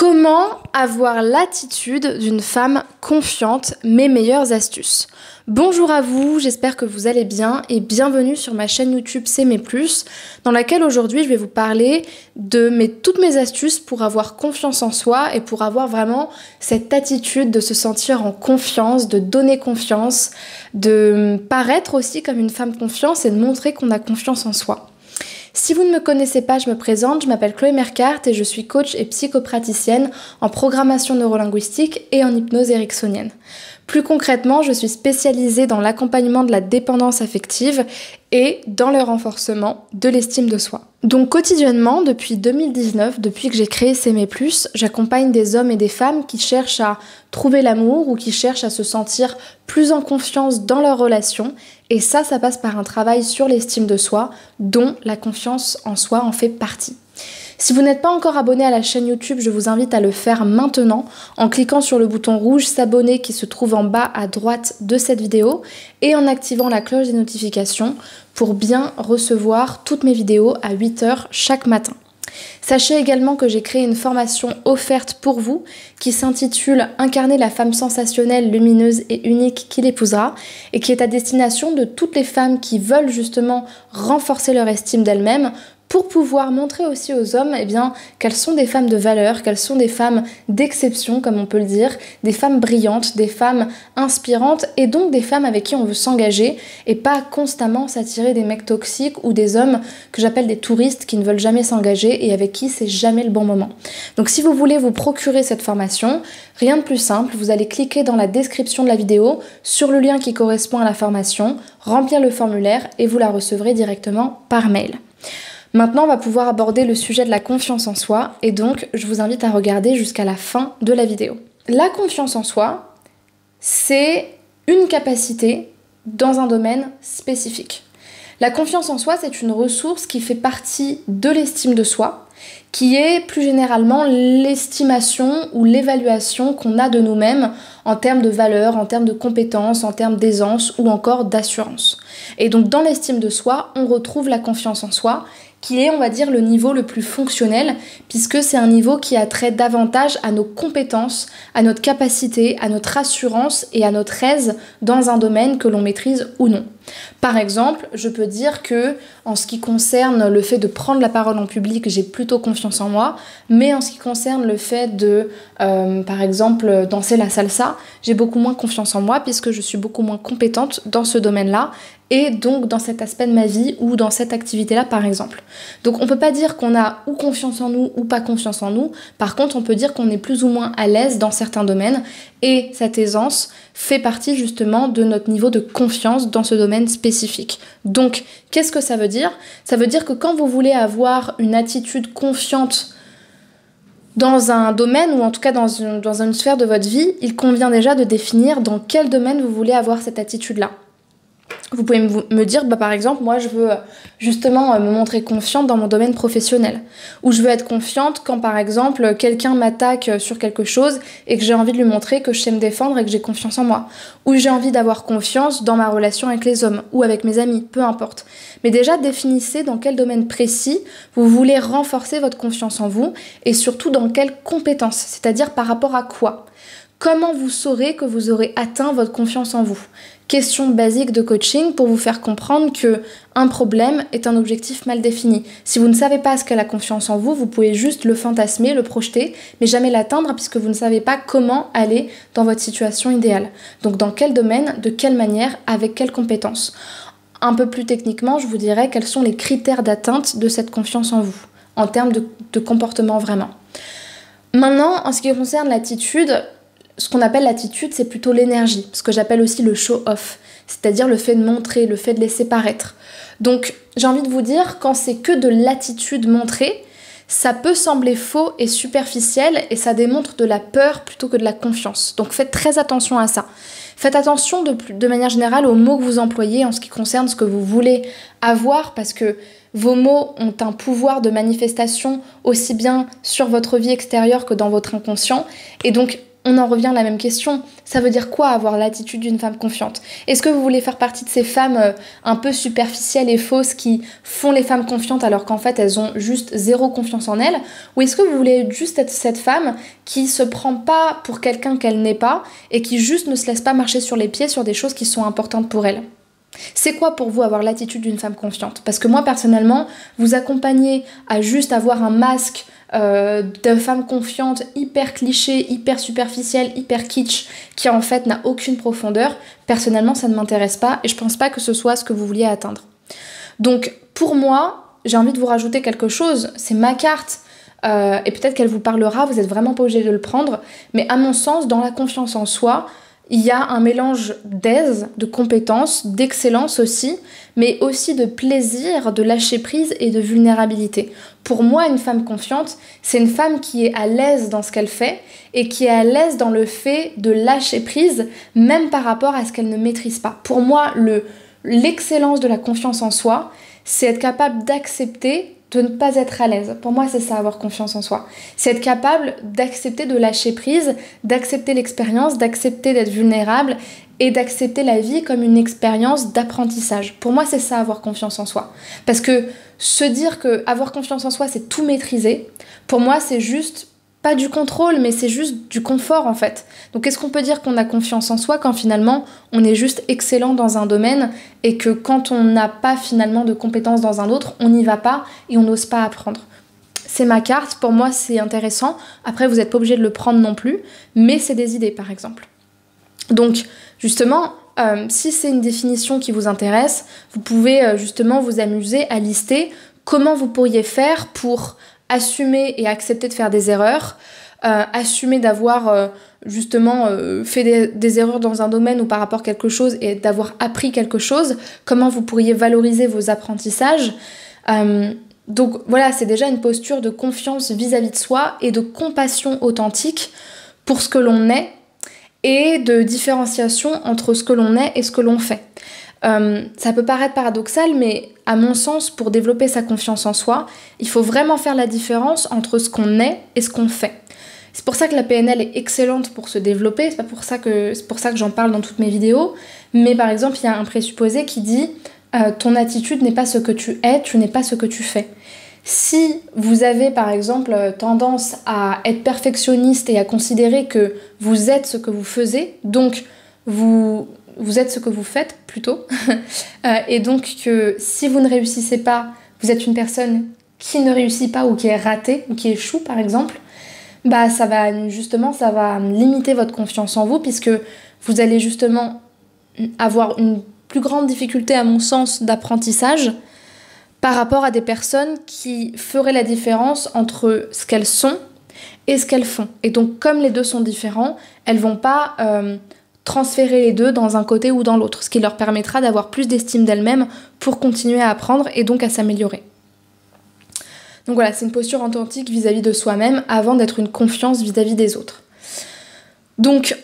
Comment avoir l'attitude d'une femme confiante? Mes meilleures astuces. Bonjour à vous, j'espère que vous allez bien et bienvenue sur ma chaîne YouTube S'aimer plus, dans laquelle aujourd'hui je vais vous parler de toutes mes astuces pour avoir confiance en soi et pour avoir vraiment cette attitude de se sentir en confiance, de donner confiance, de paraître aussi comme une femme confiante et de montrer qu'on a confiance en soi. Si vous ne me connaissez pas, je me présente, je m'appelle Chloé Mercart et je suis coach et psychopraticienne en programmation neurolinguistique et en hypnose ericksonienne. Plus concrètement, je suis spécialisée dans l'accompagnement de la dépendance affective et dans le renforcement de l'estime de soi. Donc quotidiennement, depuis 2019, depuis que j'ai créé S'aimer plus, j'accompagne des hommes et des femmes qui cherchent à trouver l'amour ou qui cherchent à se sentir plus en confiance dans leur relation. Et ça passe par un travail sur l'estime de soi, dont la confiance en soi en fait partie. Si vous n'êtes pas encore abonné à la chaîne YouTube, je vous invite à le faire maintenant en cliquant sur le bouton rouge s'abonner qui se trouve en bas à droite de cette vidéo et en activant la cloche des notifications pour bien recevoir toutes mes vidéos à 8h chaque matin. Sachez également que j'ai créé une formation offerte pour vous qui s'intitule « Incarner la femme sensationnelle, lumineuse et unique qui l'épousera » et qui est à destination de toutes les femmes qui veulent justement renforcer leur estime d'elles-mêmes pour pouvoir montrer aussi aux hommes qu'elles sont des femmes de valeur, qu'elles sont des femmes d'exception, comme on peut le dire, des femmes brillantes, des femmes inspirantes et donc des femmes avec qui on veut s'engager et pas constamment s'attirer des mecs toxiques ou des hommes que j'appelle des touristes qui ne veulent jamais s'engager et avec qui c'est jamais le bon moment. Donc si vous voulez vous procurer cette formation, rien de plus simple, vous allez cliquer dans la description de la vidéo sur le lien qui correspond à la formation, remplir le formulaire et vous la recevrez directement par mail. Maintenant, on va pouvoir aborder le sujet de la confiance en soi et donc je vous invite à regarder jusqu'à la fin de la vidéo. La confiance en soi, c'est une capacité dans un domaine spécifique. La confiance en soi, c'est une ressource qui fait partie de l'estime de soi, qui est plus généralement l'estimation ou l'évaluation qu'on a de nous-mêmes en termes de valeur, en termes de compétences, en termes d'aisance ou encore d'assurance. Et donc dans l'estime de soi, on retrouve la confiance en soi qui est, on va dire, le niveau le plus fonctionnel, puisque c'est un niveau qui a trait davantage à nos compétences, à notre capacité, à notre assurance et à notre aise dans un domaine que l'on maîtrise ou non. Par exemple, je peux dire que en ce qui concerne le fait de prendre la parole en public, j'ai plutôt confiance en moi, mais en ce qui concerne le fait de, par exemple, danser la salsa, j'ai beaucoup moins confiance en moi puisque je suis beaucoup moins compétente dans ce domaine-là et donc dans cet aspect de ma vie ou dans cette activité-là par exemple. Donc on peut pas dire qu'on a ou confiance en nous ou pas confiance en nous, par contre on peut dire qu'on est plus ou moins à l'aise dans certains domaines et cette aisance fait partie justement de notre niveau de confiance dans ce domaine spécifique. Donc qu'est-ce que ça veut dire? Ça veut dire que quand vous voulez avoir une attitude confiante dans un domaine ou en tout cas dans une sphère de votre vie, il convient déjà de définir dans quel domaine vous voulez avoir cette attitude-là. Vous pouvez me dire, par exemple, moi je veux justement me montrer confiante dans mon domaine professionnel. Ou je veux être confiante quand par exemple quelqu'un m'attaque sur quelque chose et que j'ai envie de lui montrer que je sais me défendre et que j'ai confiance en moi. Ou j'ai envie d'avoir confiance dans ma relation avec les hommes ou avec mes amis, peu importe. Mais déjà définissez dans quel domaine précis vous voulez renforcer votre confiance en vous et surtout dans quelles compétences, c'est-à-dire par rapport à quoi. Comment vous saurez que vous aurez atteint votre confiance en vous? Question basique de coaching pour vous faire comprendre que un problème est un objectif mal défini. Si vous ne savez pas ce qu'est la confiance en vous, vous pouvez juste le fantasmer, le projeter, mais jamais l'atteindre puisque vous ne savez pas comment aller dans votre situation idéale. Donc dans quel domaine, de quelle manière, avec quelles compétences. Un peu plus techniquement, je vous dirais quels sont les critères d'atteinte de cette confiance en vous, en termes de comportement vraiment. Maintenant, en ce qui concerne l'attitude, ce qu'on appelle l'attitude, c'est plutôt l'énergie, ce que j'appelle aussi le show-off, c'est-à-dire le fait de montrer, le fait de laisser paraître. Donc, j'ai envie de vous dire, quand c'est que de l'attitude montrée, ça peut sembler faux et superficiel et ça démontre de la peur plutôt que de la confiance. Donc, faites très attention à ça. Faites attention de manière générale aux mots que vous employez en ce qui concerne ce que vous voulez avoir parce que vos mots ont un pouvoir de manifestation aussi bien sur votre vie extérieure que dans votre inconscient. Et donc, on en revient à la même question. Ça veut dire quoi avoir l'attitude d'une femme confiante? Est-ce que vous voulez faire partie de ces femmes un peu superficielles et fausses qui font les femmes confiantes alors qu'en fait elles ont juste zéro confiance en elles? Ou est-ce que vous voulez juste être cette femme qui se prend pas pour quelqu'un qu'elle n'est pas et qui juste ne se laisse pas marcher sur les pieds sur des choses qui sont importantes pour elle? C'est quoi pour vous avoir l'attitude d'une femme confiante? Parce que moi personnellement, vous accompagner à juste avoir un masque de femme confiante hyper cliché, hyper superficielle, hyper kitsch, qui en fait n'a aucune profondeur, personnellement ça ne m'intéresse pas et je pense pas que ce soit ce que vous vouliez atteindre. Donc pour moi, j'ai envie de vous rajouter quelque chose, c'est ma carte. Et peut-être qu'elle vous parlera, vous n'êtes vraiment pas obligé de le prendre, mais à mon sens, dans la confiance en soi, il y a un mélange d'aise, de compétences, d'excellence aussi, mais aussi de plaisir, de lâcher prise et de vulnérabilité. Pour moi, une femme confiante, c'est une femme qui est à l'aise dans ce qu'elle fait et qui est à l'aise dans le fait de lâcher prise, même par rapport à ce qu'elle ne maîtrise pas. Pour moi, l'excellence de la confiance en soi, c'est être capable d'accepter de ne pas être à l'aise. Pour moi, c'est ça, avoir confiance en soi. C'est être capable d'accepter de lâcher prise, d'accepter l'expérience, d'accepter d'être vulnérable et d'accepter la vie comme une expérience d'apprentissage. Pour moi, c'est ça, avoir confiance en soi. Parce que se dire que avoir confiance en soi, c'est tout maîtriser, pour moi, c'est juste pas du contrôle, mais c'est juste du confort en fait. Donc est-ce qu'on peut dire qu'on a confiance en soi quand finalement on est juste excellent dans un domaine et que quand on n'a pas finalement de compétences dans un autre, on n'y va pas et on n'ose pas apprendre? C'est ma carte, pour moi c'est intéressant. Après vous n'êtes pas obligé de le prendre non plus, mais c'est des idées par exemple. Donc justement, si c'est une définition qui vous intéresse, vous pouvez justement vous amuser à lister comment vous pourriez faire pour assumer et accepter de faire des erreurs, assumer d'avoir justement fait des erreurs dans un domaine ou par rapport à quelque chose et d'avoir appris quelque chose, comment vous pourriez valoriser vos apprentissages. Donc voilà, c'est déjà une posture de confiance vis-à-vis de soi et de compassion authentique pour ce que l'on est et de différenciation entre ce que l'on est et ce que l'on fait. Ça peut paraître paradoxal, mais à mon sens, pour développer sa confiance en soi, il faut vraiment faire la différence entre ce qu'on est et ce qu'on fait. C'est pour ça que la PNL est excellente pour se développer, c'est pour ça que j'en parle dans toutes mes vidéos, mais par exemple, il y a un présupposé qui dit ton attitude n'est pas ce que tu es, tu n'es pas ce que tu fais. Si vous avez par exemple tendance à être perfectionniste et à considérer que vous êtes ce que vous faisiez, donc vous êtes ce que vous faites plutôt, et donc que si vous ne réussissez pas, vous êtes une personne qui ne réussit pas ou qui est ratée ou qui échoue par exemple, bah ça va limiter votre confiance en vous puisque vous allez justement avoir une plus grande difficulté à mon sens d'apprentissage par rapport à des personnes qui feraient la différence entre ce qu'elles sont et ce qu'elles font. Et donc comme les deux sont différents, elles vont pas transférer les deux dans un côté ou dans l'autre, ce qui leur permettra d'avoir plus d'estime d'elles-mêmes pour continuer à apprendre et donc à s'améliorer. Donc voilà, c'est une posture authentique vis-à-vis de soi-même avant d'être une confiance vis-à-vis des autres. Donc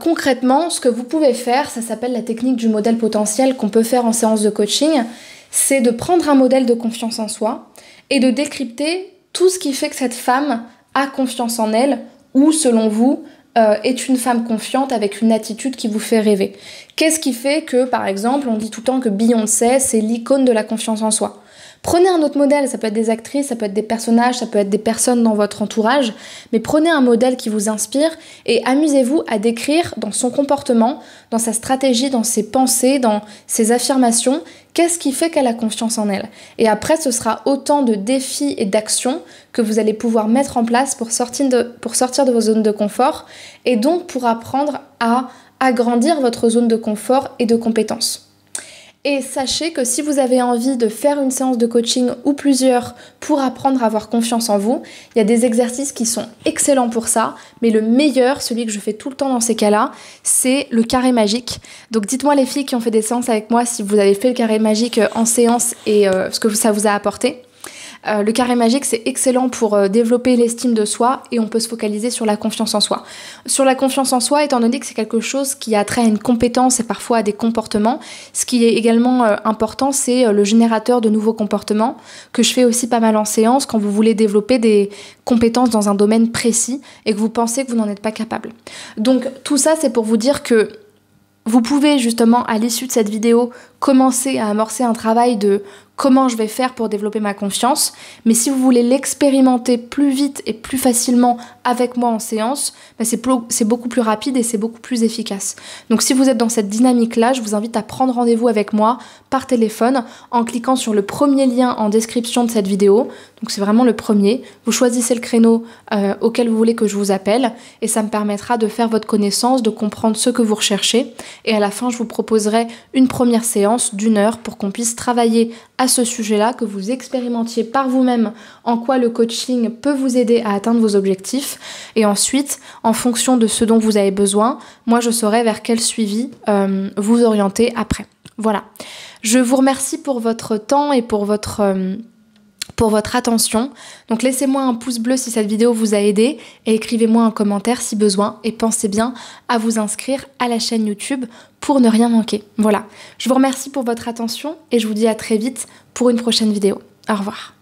concrètement, ce que vous pouvez faire, ça s'appelle la technique du modèle potentiel qu'on peut faire en séance de coaching, c'est de prendre un modèle de confiance en soi et de décrypter tout ce qui fait que cette femme a confiance en elle ou, selon vous, est une femme confiante avec une attitude qui vous fait rêver. Qu'est-ce qui fait que, par exemple, on dit tout le temps que Beyoncé, c'est l'icône de la confiance en soi? Prenez un autre modèle, ça peut être des actrices, ça peut être des personnages, ça peut être des personnes dans votre entourage, mais prenez un modèle qui vous inspire et amusez-vous à décrire dans son comportement, dans sa stratégie, dans ses pensées, dans ses affirmations, qu'est-ce qui fait qu'elle a confiance en elle. Et après, ce sera autant de défis et d'actions que vous allez pouvoir mettre en place pour sortir de vos zones de confort et donc pour apprendre à agrandir votre zone de confort et de compétences. Et sachez que si vous avez envie de faire une séance de coaching ou plusieurs pour apprendre à avoir confiance en vous, il y a des exercices qui sont excellents pour ça, mais le meilleur, celui que je fais tout le temps dans ces cas-là, c'est le carré magique. Donc dites-moi les filles qui ont fait des séances avec moi si vous avez fait le carré magique en séance et ce que ça vous a apporté. Le carré magique, c'est excellent pour développer l'estime de soi et on peut se focaliser sur la confiance en soi. Sur la confiance en soi, étant donné que c'est quelque chose qui a trait à une compétence et parfois à des comportements, ce qui est également important, c'est le générateur de nouveaux comportements, que je fais aussi pas mal en séance quand vous voulez développer des compétences dans un domaine précis et que vous pensez que vous n'en êtes pas capable. Donc tout ça, c'est pour vous dire que vous pouvez justement, à l'issue de cette vidéo, commencer à amorcer un travail de comment je vais faire pour développer ma confiance. Mais si vous voulez l'expérimenter plus vite et plus facilement avec moi en séance, c'est beaucoup plus rapide et c'est beaucoup plus efficace. Donc si vous êtes dans cette dynamique-là, je vous invite à prendre rendez-vous avec moi par téléphone en cliquant sur le premier lien en description de cette vidéo. Donc c'est vraiment le premier. Vous choisissez le créneau auquel vous voulez que je vous appelle et ça me permettra de faire votre connaissance, de comprendre ce que vous recherchez. Et à la fin, je vous proposerai une première séance d'1 heure pour qu'on puisse travailler à ce sujet-là, que vous expérimentiez par vous-même en quoi le coaching peut vous aider à atteindre vos objectifs. Et ensuite, en fonction de ce dont vous avez besoin, moi je saurai vers quel suivi vous orienter après. Voilà. Je vous remercie pour votre temps et pour votre attention. Donc laissez-moi un pouce bleu si cette vidéo vous a aidé et écrivez-moi un commentaire si besoin et pensez bien à vous inscrire à la chaîne YouTube pour ne rien manquer. Voilà, je vous remercie pour votre attention et je vous dis à très vite pour une prochaine vidéo. Au revoir.